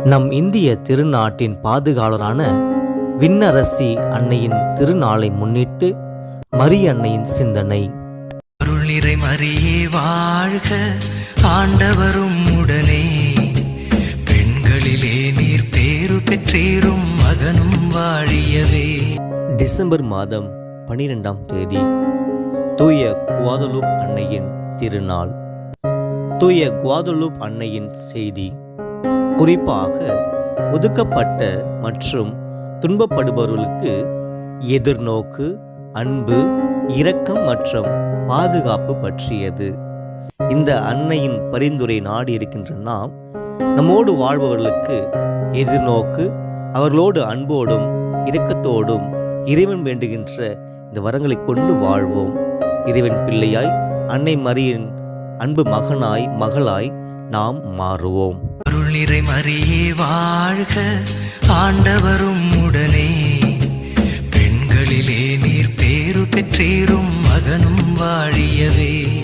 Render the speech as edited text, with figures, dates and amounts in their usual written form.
நம் இந்திய திருநாட்டின் பாதுகாவலரான விண்ணரசி அன்னையின் திருநாளை முன்னிட்டு மரிய அன்னையின் சிந்தனை. அருள் நிறை மரியே வாழ்க, ஆண்டவரும் உடனே, பெண்களிலே நீர் பேறு பெற்றேறும் மகனும் வாழியவே. டிசம்பர் மாதம் 12ஆம் தேதி தூய குவாதலூப் அன்னையின் திருநாள். தூய குவாதலூப் அன்னையின் செய்தி குறிப்பாக ஒதுக்கப்பட்ட மற்றும் துன்பப்படுபவர்களுக்கு எதிர்நோக்கு, அன்பு, இரக்கம் மற்றும் பாதுகாப்பு பற்றியது. இந்த அன்னையின் பரிந்துரை நாடி இருக்கின்ற நாம் நம்மோடு வாழ்பவர்களுக்கு எதிர்நோக்கு, அவர்களோடு அன்போடும் இரக்கத்தோடும் இறைவன் வேண்டுகின்ற இந்த வரங்களை கொண்டு வாழ்வோம். இறைவன் பிள்ளையாய், அன்னை மரியின் அன்பு மகனாய் மகளாய் நாம் மாறுவோம். அருள் நிறை மரியே வாழ்க, ஆண்டவரும் உடனே, பெண்களிலே நீர் பேறு பெற்றேறும் மகனும் வாழியவே.